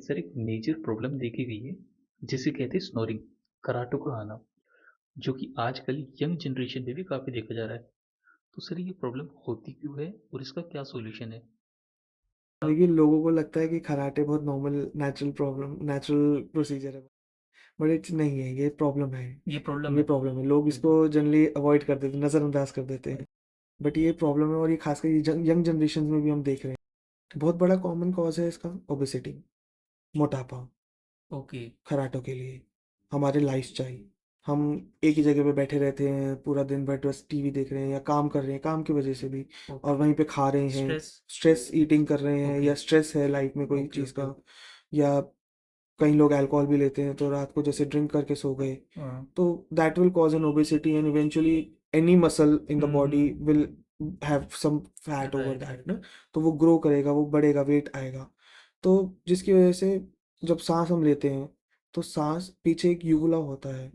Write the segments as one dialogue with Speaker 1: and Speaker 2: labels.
Speaker 1: Sir एक major problem देखी गई है जिसे कहते हैं स्नोरिंग, कराटों का आना, जो कि आजकल यंग जनरेशन में भी काफ़ी देखा जा रहा है। तो सर ये प्रॉब्लम होती क्यों है और इसका क्या सॉल्यूशन है?
Speaker 2: देखिए, लोगों को लगता है कि कराटे बहुत नॉर्मल नेचुरल प्रोसीजर है, बट इट्स नहीं है, ये प्रॉब्लम है।
Speaker 1: ये प्रॉब्लम
Speaker 2: ये
Speaker 1: है।
Speaker 2: प्रॉब्लम है, लोग
Speaker 1: हम्म,
Speaker 2: इसको जनरली अवॉइड कर देते हैं, नज़रअंदाज कर देते हैं। बट ये प्रॉब्लम है और ये खासकर ये यंग जनरेशन में भी हम देख रहे हैं। बहुत बड़ा कॉमन कॉज़ है इसका ओबेसिटी, मोटापा,
Speaker 1: ओके।
Speaker 2: कराटों के लिए। हमारे लाइफ़स्टाइल, हम एक ही जगह पे बैठे रहते हैं, पूरा दिन भर बस टीवी देख रहे हैं या काम कर रहे हैं, काम की वजह से भी, और
Speaker 1: ओके।
Speaker 2: वहीं पे खा रहे हैं,
Speaker 1: स्ट्रेस।
Speaker 2: स्ट्रेस ईटिंग कर रहे हैं,
Speaker 1: ओके।
Speaker 2: या स्ट्रेस है लाइफ में कोई
Speaker 1: ओके।
Speaker 2: चीज़
Speaker 1: ओके।
Speaker 2: का, या कई लोग अल्कोहल भी लेते हैं, तो रात को जैसे ड्रिंक करके सो गए,
Speaker 1: हाँ।
Speaker 2: तो that will cause an obesity and eventually any muscle in the body
Speaker 1: hmm.
Speaker 2: Will have some fat over
Speaker 1: right,
Speaker 2: that
Speaker 1: right.
Speaker 2: ना। तो वो ग्रो करेगा, वो बढ़ेगा, वेट आएगा। तो जिसकी वजह से जब सांस हम लेते हैं, तो सांस पीछे एक यूवुला होता है,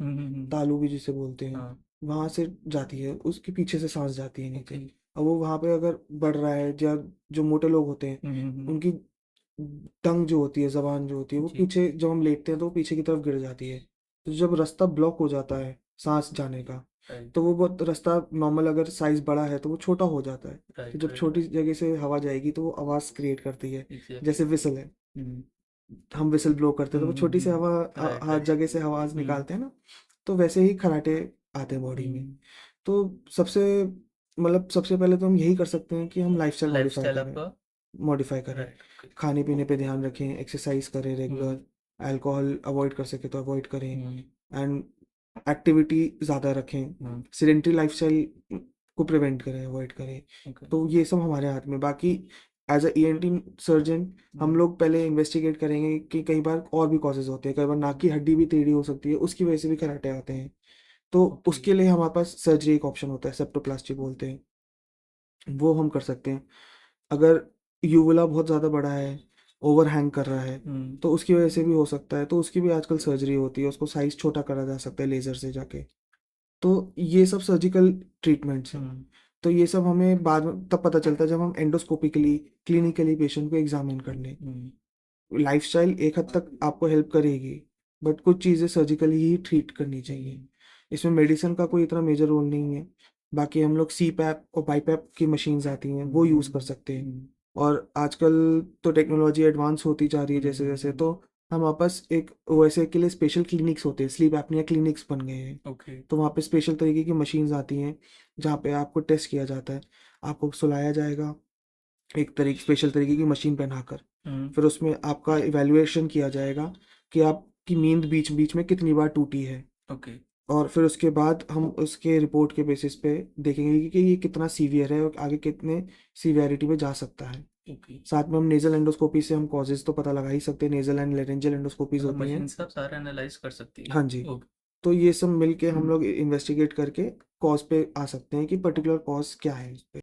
Speaker 2: तालू भी जिसे बोलते हैं,
Speaker 1: हाँ।
Speaker 2: वहां से जाती है, उसके पीछे से सांस जाती है नीचे।
Speaker 1: ओके।
Speaker 2: अब वो वहां पे अगर बढ़ रहा है, या जो मोटे लोग होते हैं, उनकी टंग जो होती है, जबान जो होती है, वो
Speaker 1: जी।
Speaker 2: पीछे जब हम लेटते हैं तो वो पीछे की तरफ गिर जाती है। तो जब रास्ता ब्लॉक हो जाता है सांस जाने का,
Speaker 1: राइट,
Speaker 2: तो वो बहुत रास्ता नॉर्मल अगर साइज बड़ा है तो वो छोटा हो जाता है। तो
Speaker 1: राइट,
Speaker 2: जब
Speaker 1: राइट,
Speaker 2: छोटी
Speaker 1: राइट।
Speaker 2: जगह से हवा जाएगी तो वो आवाज़ क्रिएट करती है।
Speaker 1: एग्जैक्टली।
Speaker 2: जैसे विसल है,
Speaker 1: हम्म।
Speaker 2: हम विसल ब्लो करते हैं तो वो छोटी सी हवा
Speaker 1: राइट,
Speaker 2: हर
Speaker 1: राइट।
Speaker 2: जगह से आवाज़
Speaker 1: हम्म।
Speaker 2: निकालते हैं ना। तो वैसे ही खराटे आते हैं बॉडी में।
Speaker 1: हम्म।
Speaker 2: तो सबसे सबसे पहले तो हम यही कर सकते हैं कि हम लाइफस्टाइल
Speaker 1: लाइफस्टाइल आपका।
Speaker 2: मॉडिफाई करें।
Speaker 1: Right, okay.
Speaker 2: खाने पीने पे ध्यान रखें, एक्सरसाइज करें
Speaker 1: हम्म।
Speaker 2: रेगुलर, अल्कोहल अवॉइड कर सके तो अवॉइड करें,
Speaker 1: हम्म।
Speaker 2: एंड एक्टिविटी ज़्यादा रखें,
Speaker 1: हम्म।
Speaker 2: सिडेंटरी लाइफस्टाइल को प्रिवेंट करें, अवॉइड करें।
Speaker 1: ओके।
Speaker 2: तो ये सब हमारे हाथ में। बाकी एज अ ईएनटी सर्जन हम
Speaker 1: हम्म।
Speaker 2: लोग पहले इन्वेस्टिगेट करेंगे कि कई बार और भी कॉजेज होते हैं, कई बार नाक की हड्डी भी टेढ़ी हो सकती है, उसकी वजह से भी कराटे आते हैं। तो
Speaker 1: ओके।
Speaker 2: उसके लिए हमारे पास सर्जरी एक ऑप्शन होता है, सेप्टोप्लास्टी बोलते हैं, वो हम कर सकते हैं। अगर यूवुला बहुत ज़्यादा बड़ा है, ओवरहैंग कर रहा है,
Speaker 1: हम्म।
Speaker 2: तो उसकी वजह से भी हो सकता है, तो उसकी भी आजकल सर्जरी होती है, उसको साइज़ छोटा करा जा सकता है लेज़र से जाके। तो ये सब सर्जिकल ट्रीटमेंट्स हैं।
Speaker 1: हम्म।
Speaker 2: तो ये सब हमें बाद में तब पता चलता है जब हम एंडोस्कोपिकली, क्लिनिकली पेशेंट को एग्जामिन कर लें।
Speaker 1: हम्म।
Speaker 2: लाइफस्टाइल एक हद तक आपको हेल्प करेगी, बट कुछ चीज़ें सर्जिकली ही ट्रीट करनी चाहिए। इसमें मेडिसिन का कोई इतना मेजर रोल नहीं है। बाकी हम लोग सी पैप और बाईपैप की मशीन्स आती हैं, वो यूज़ कर सकते हैं।
Speaker 1: हम्म।
Speaker 2: और आजकल तो टेक्नोलॉजी एडवांस होती जा रही है जैसे जैसे, तो हम वापस एक वैसे के लिए स्पेशल क्लिनिक्स होते हैं, स्लीप एपनिया क्लिनिक्स बन गए हैं।
Speaker 1: ओके।
Speaker 2: तो वहाँ पे स्पेशल तरीके की मशीन्स आती हैं, जहाँ पे आपको टेस्ट किया जाता है, आपको सुलाया जाएगा एक तरीके स्पेशल तरीके की मशीन पहनाकर।
Speaker 1: हम्म।
Speaker 2: फिर उसमें आपका इवैल्यूएशन किया जाएगा कि आपकी नींद बीच बीच में कितनी बार टूटी है।
Speaker 1: ओके।
Speaker 2: और फिर उसके बाद हम उसके रिपोर्ट के बेसिस पे देखेंगे कि ये कितना सीवियर है और आगे कितने सीवियरिटी में जा सकता है।
Speaker 1: ओके।
Speaker 2: साथ में हम नेजल एंडोस्कोपी से हम कॉजेज तो पता लगा ही सकते हैं, नेजल एंड लेरेंजियल एंडोस्कोपीज
Speaker 1: मतलब
Speaker 2: होती हैं।
Speaker 1: मशीन से आप सारा एनालाइज कर सकती है।
Speaker 2: हाँ जी।
Speaker 1: ओके।
Speaker 2: तो ये सब मिलके हम लोग इन्वेस्टिगेट करके कॉज पे आ सकते हैं कि पर्टिकुलर कॉज क्या है इस पे।